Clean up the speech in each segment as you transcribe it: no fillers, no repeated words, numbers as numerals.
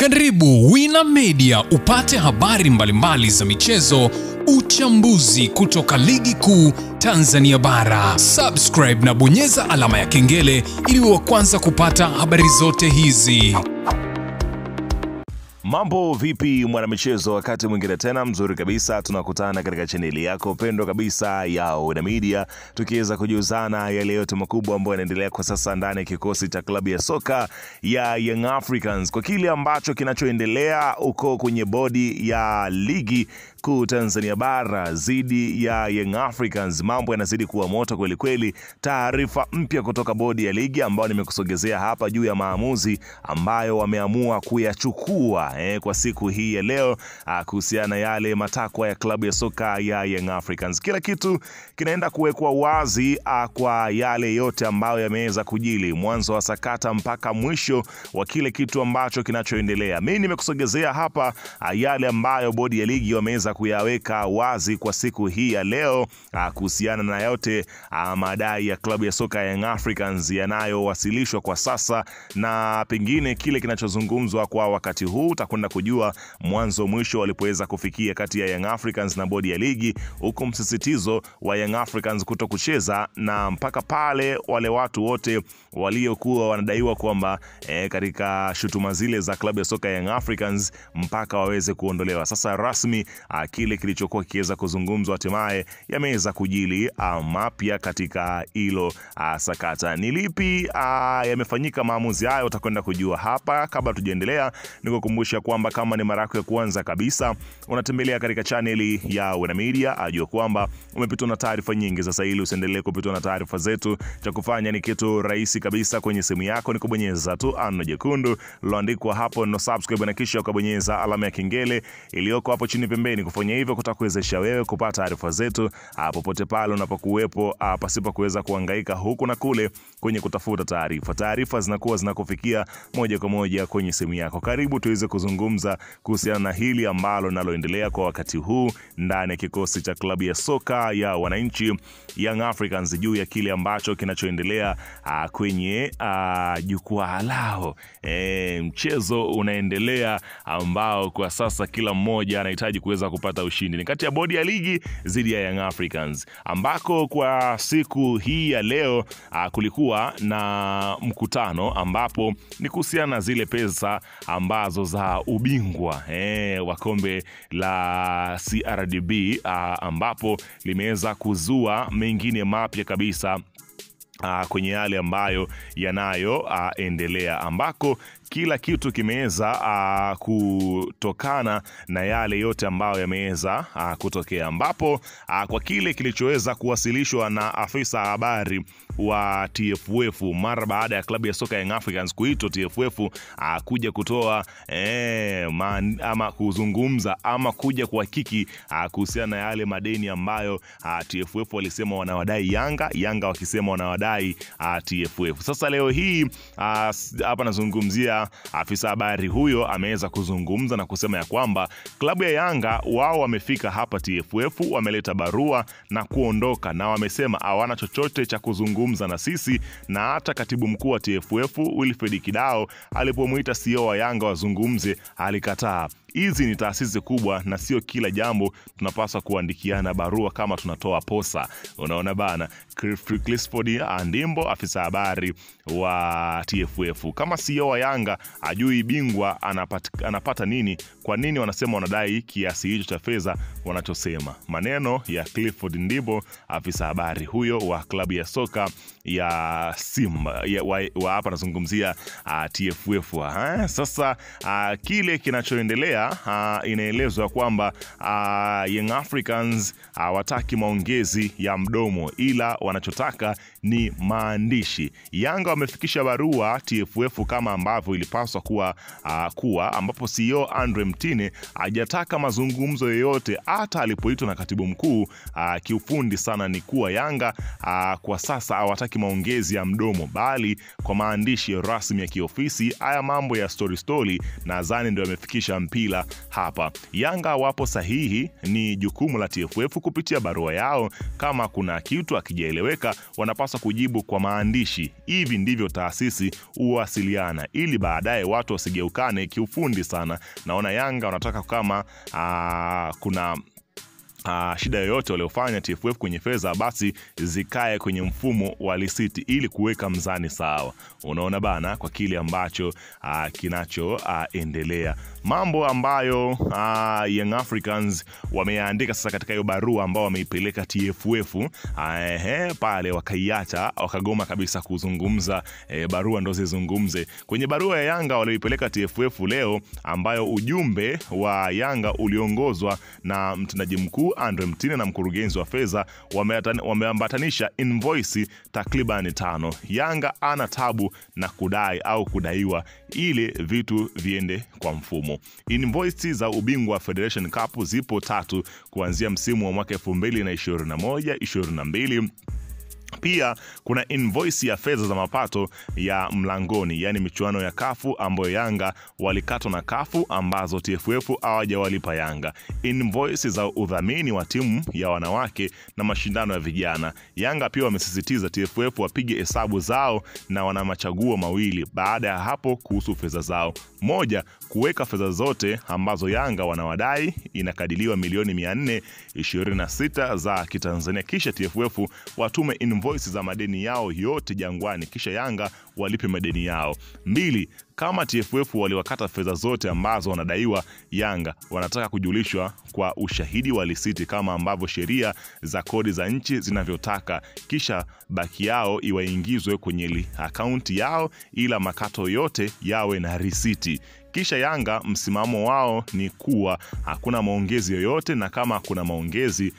Karibu Wina Media upate habari mbalimbali za michezo, uchambuzi kutoka ligi kuu Tanzania bara. Subscribe na bonyeza alama ya kengele ili uwe wa kwanza kupata habari zote hizi. Mambo vipi mwanamichezo, wakati mwingine tena mzuri kabisa tunakutana katika chaneli yako pendwa kabisa ya Wina Media, tukiweza kujuzana yale yote makubwa ambayo yanaendelea kwa sasa ndani ya kikosi cha klabu ya soka ya Young Africans, kwa kile ambacho kinachoendelea uko kwenye bodi ya ligi kuu Tanzania bara zidi ya Young Africans. Mambo yanazidi kuwa moto kweli kweli. Taarifa mpya kutoka bodi ya ligi ambayo nimekusogezea hapa juu ya maamuzi ambayo wameamua kuyachukua kwa siku hii ya leo kuhusiana yale matakwa ya klabu ya soka ya Young Africans. Kila kitu kinaenda kuwekwa wazi kwa yale yote ambayo yameweza kujili mwanzo wa sakata mpaka mwisho wa kile kitu ambacho kinachoendelea. Mimi nimekusogezea hapa yale ambayo bodi ya ligi wameweza kuyaweka wazi kwa siku hii ya leo kuhusiana na yote madai ya klabu ya soka ya Young Africans yanayowasilishwa kwa sasa, na pengine kile kinachozungumzwa kwa wakati huu utakwenda kujua mwanzo mwisho walipoweza kufikia kati ya Young Africans na bodi ya ligi, huko msisitizo wa Young Africans kutokucheza na mpaka pale wale watu wote waliokuwa wanadaiwa kwamba katika shutuma zile za klabu ya soka ya Young Africans mpaka waweze kuondolewa. Sasa rasmi kile kilichokuwa kiweza kuzungumzwa hatimaye yameweza kujili mapya katika hilo sakata. Ni lipi yamefanyika maamuzi hayo utakwenda kujua hapa. Kabla tujaendelea, nikukumbusha kwamba kama ni mara yako ya kwanza kabisa unatembelea katika chaneli ya Wina Media, ajua kwamba umepitwa na taarifa nyingi. Sasa ili usiendelee kupitwa na taarifa zetu, cha kufanya ni kitu rahisi kabisa. Kwenye simu yako ni kubonyeza tu ano jekundu liloandikwa hapo no subscribe, na kisha ukabonyeza alama ya kengele iliyoko hapo chini pembeni. Kufanya hivyo kutakuwezesha wewe kupata taarifa zetu popote pale unapokuwepo, pasipo kuweza kuhangaika huku na kule kwenye kutafuta taarifa. Taarifa zinakuwa zinakufikia moja kwa moja kwenye simu yako. Karibu tuweze kuzungumza kuhusiana na hili ambalo naloendelea kwa wakati huu ndani ya kikosi cha klabu ya soka ya wananchi Young Africans, juu ya kile ambacho kinachoendelea kwenye jukwaa lao. Mchezo unaendelea ambao kwa sasa kila mmoja anahitaji kuweza kupata ushindi. Ni kati ya bodi ya ligi zidi ya Young Africans, ambako kwa siku hii ya leo kulikuwa na mkutano ambapo ni kuhusiana na zile pesa ambazo za ubingwa wa kombe la CRDB, ambapo limeweza kuzua mengine mapya kabisa kwenye yale ambayo yanayoendelea, ambako kila kitu kimeweza kutokana na yale yote ambayo yameweza kutokea, ambapo kwa kile kilichoweza kuwasilishwa na afisa habari wa TFF mara baada ya klabu ya soka Young Africans kuitwa TFF kuja kutoa ama kuzungumza ama kuja kuhakiki kuhusiana na yale madeni ambayo TFF walisema wanawadai Yanga wakisema wanawadai TFF. Sasa leo hii hapa nazungumzia afisa habari huyo ameweza kuzungumza na kusema ya kwamba klabu ya Yanga wao wamefika hapa TFF, wameleta barua na kuondoka, na wamesema hawana chochote cha kuzungumza na sisi, na hata katibu mkuu wa TFF Wilfred Kidao alipomuita CEO wa Yanga wazungumze alikataa. Hizi ni taasisi kubwa na sio kila jambo tunapaswa kuandikiana barua kama tunatoa posa. Unaona bana. Clifford Andimbo, afisa habari wa TFF, kama CEO wa Yanga ajui bingwa anapata nini, kwa nini wanasema wanadai kiasi hicho cha fedha wanachosema? Maneno ya Clifford Andimbo, afisa habari huyo wa klabu ya soka ya Simba wa hapa nazungumzia TFF. Sasa kile kinachoendelea, inaelezwa kwamba Young Africans wataki maongezi ya mdomo, ila wanachotaka ni maandishi. Yanga wamefikisha barua TFF kama ambavyo ilipaswa kuwa, ambapo CEO Andre Mtine hajataka mazungumzo yoyote hata alipoitwa na katibu mkuu. Kiufundi sana ni kuwa Yanga kwa sasa hawataki maongezi ya mdomo, bali kwa maandishi rasmi ya kiofisi. Haya mambo ya story nadhani ndio yamefikisha mpira hapa. Yanga wapo sahihi, ni jukumu la TFF kupitia barua yao. Kama kuna kitu akijaeleweka wanapaswa wanapaswa kujibu kwa maandishi. Hivi ndivyo taasisi huwasiliana, ili baadaye watu wasigeukane kiufundi sana. Naona Yanga wanataka kama kuna shida yoyote waliofanya TFF kwenye fedha, basi zikae kwenye mfumo wa risiti ili kuweka mzani sawa. Unaona bana, kwa kile ambacho kinachoendelea. Mambo ambayo Young Africans wameandika sasa katika hiyo barua ambao wameipeleka TFF, pale wakaiacha, wakagoma kabisa kuzungumza. Barua ndo zizungumze. Kwenye barua ya Yanga walioipeleka TFF leo, ambayo ujumbe wa Yanga uliongozwa na mtendaji mkuu Andre Mtine na mkurugenzi wa fedha, wameambatanisha invoice takriban 5. Yanga ana tabu na kudai au kudaiwa ili vitu viende kwa mfumo. Invoice za ubingwa wa Federation Cup zipo 3 kuanzia msimu wa mwaka 2021-22. Pia kuna invoice ya fedha za mapato ya mlangoni, yani michuano ya kafu ambayo Yanga walikatwa na kafu, ambazo TFF hawajawalipa Yanga. Invoice za udhamini wa timu ya wanawake na mashindano ya vijana. Yanga pia wamesisitiza TFF wapige hesabu zao na wana machaguo mawili baada ya hapo kuhusu fedha zao. Moja, kuweka fedha zote ambazo Yanga wanawadai, inakadiliwa milioni 426 za Kitanzania, kisha TFF watume invoice za madeni yao yote Jangwani, kisha Yanga walipe madeni yao. 2, kama TFF waliwakata fedha zote ambazo wanadaiwa Yanga, wanataka kujulishwa kwa ushahidi wa risiti kama ambavyo sheria za kodi za nchi zinavyotaka, kisha baki yao iwaingizwe kwenye akaunti yao, ila makato yote yawe na risiti. Kisha Yanga msimamo wao ni kuwa hakuna maongezi yoyote, na kama kuna maongezi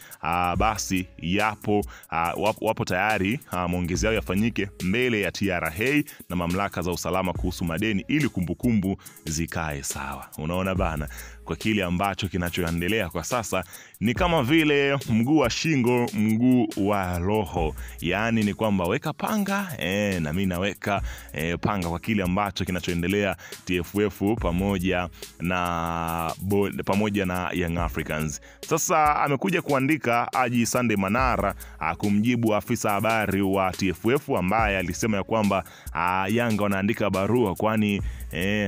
basi wapo tayari maongezi yao yafanyike mbele ya TRA na mamlaka za usalama kuhusu madeni, ili kumbukumbu zikae sawa. Unaona bana, kwa kile ambacho kinachoendelea kwa sasa ni kama vile mguu wa shingo mguu wa roho, yani ni kwamba weka panga na mimi naweka panga kwa kile ambacho kinachoendelea TFF pamoja na Young Africans. Sasa amekuja kuandika Haji Sunday Manara kumjibu afisa habari wa TFF ambaye alisema ya kwamba Yanga wanaandika barua kwani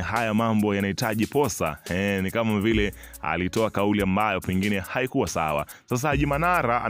haya mambo yanahitaji posa. Ni kama vile alitoa kauli ambayo pengine haikuwa sawa. Sasa Haji Manara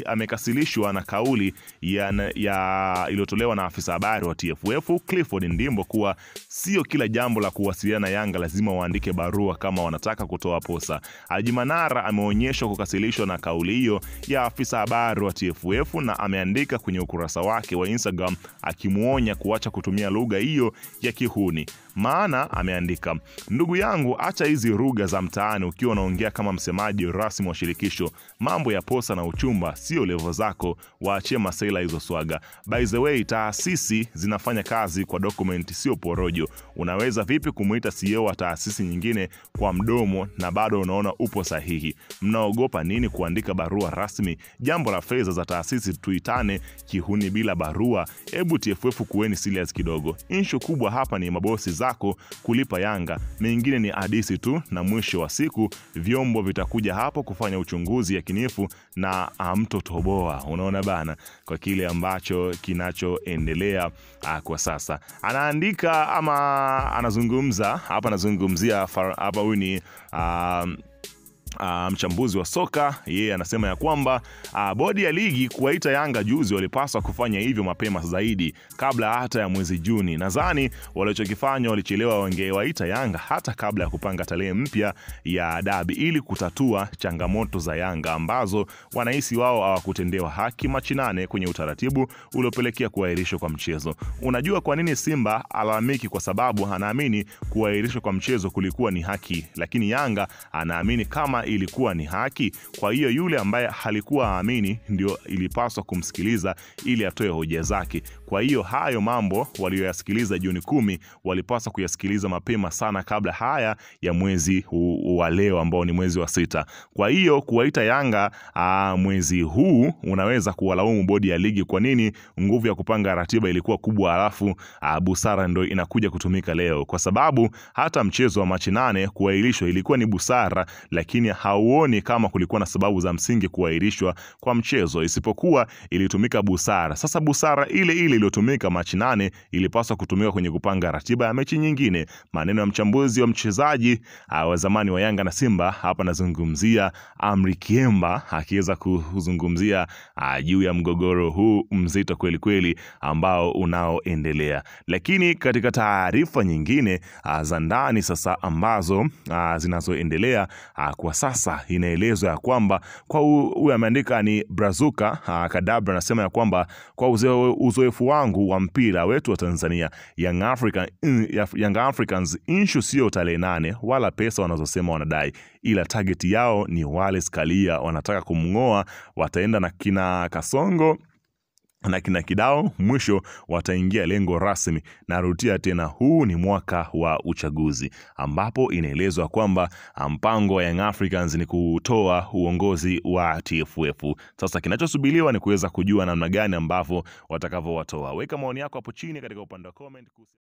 amekasilishwa na kauli iliyotolewa na afisa habari wa TFF Clifford Ndimbo kuwa sio kila jambo la kuwasiliana na Yanga lazima waandike barua kama wanataka kutoa posa. Haji Manara ameonyeshwa kukasilishwa na kauli hiyo ya afisa habari wa TFF na ameandika kwenye ukurasa wake wa Instagram akimuonya kuacha kutumia lugha hiyo ya kihuni. Maana ameandika, ndugu yangu, acha hizi lugha za mtaani ukiwa unaongea kama msemaji rasmi wa shirikisho. Mambo ya posa na uchumba sio level zako, waachie masela hizo swaga. By the way, taasisi zinafanya kazi kwa document, sio porojo. Unaweza vipi kumuita CEO wa taasisi nyingine kwa mdomo na bado unaona upo sahihi? Mnaogopa nini kuandika barua rasmi? Jambo la fedha za taasisi tuitane kihuni bila barua. Hebu TFF kuweni serious kidogo. Issue kubwa hapa ni mabosi zako kulipa Yanga, mengine ni hadisi tu, na mwisho wa siku vyombo vitakuja hapo kufanya uchunguzi yakinifu na amtotoboa. Unaona bana, kwa kile ambacho kinachoendelea kwa sasa. Anaandika ama anazungumza hapa, anazungumzia hapa, huyu ni mchambuzi wa soka. Yeye anasema ya kwamba bodi ya ligi kuwaita Yanga juzi walipaswa kufanya hivyo mapema zaidi kabla hata ya mwezi Juni. Nadhani walichokifanya walichelewa, wangewaita Yanga hata kabla ya kupanga tarehe mpya ya dabi ili kutatua changamoto za Yanga ambazo wanahisi wao hawakutendewa haki Machi 8 kwenye utaratibu uliopelekea kuahirishwa kwa mchezo. Unajua kwa nini Simba alalamiki? Kwa sababu anaamini kuahirishwa kwa mchezo kulikuwa ni haki, lakini Yanga anaamini kama ilikuwa ni haki. Kwa hiyo yule ambaye halikuwa aamini ndio ilipaswa kumsikiliza ili atoe hoja zake. Kwa hiyo hayo mambo walioyasikiliza Juni 10 walipaswa kuyasikiliza mapema sana kabla haya ya mwezi wa leo ambao ni mwezi wa 6. Kwa hiyo kuwaita Yanga mwezi huu unaweza kuwalaumu bodi ya ligi kwa nini nguvu ya kupanga ratiba ilikuwa kubwa alafu busara ndio inakuja kutumika leo. Kwa sababu hata mchezo wa Machi 8 kuahirishwa ilikuwa ni busara, lakini hauoni kama kulikuwa na sababu za msingi kuahirishwa kwa mchezo isipokuwa ilitumika busara. Sasa busara ile ile iliyotumika Machi 8 ilipaswa kutumika kwenye kupanga ratiba ya mechi nyingine. Maneno ya mchambuzi wa mchezaji wa zamani wa Yanga na Simba, hapa nazungumzia Amri Kiemba, akiweza kuzungumzia juu ya mgogoro huu mzito kweli kweli ambao unaoendelea. Lakini katika taarifa nyingine za ndani sasa ambazo zinazoendelea kwa sasa, inaelezwa ya kwamba kwa huyu ameandika ni Brazuka Kadabra, anasema ya kwamba kwa uzoefu wangu wa mpira wetu wa Tanzania, Young Africans issue sio tarehe 8 wala pesa wanazosema wanadai, ila target yao ni Wallace Karia. Wanataka kumngoa, wataenda na kina Kasongo na kina Kidao, mwisho wataingia lengo rasmi. Na rudia tena, huu ni mwaka wa uchaguzi ambapo inaelezwa kwamba mpango wa Young Africans ni kutoa uongozi wa TFF. Sasa kinachosubiriwa ni kuweza kujua namna gani ambavyo watakavyowatoa. Weka maoni yako hapo chini katika upande wa comment.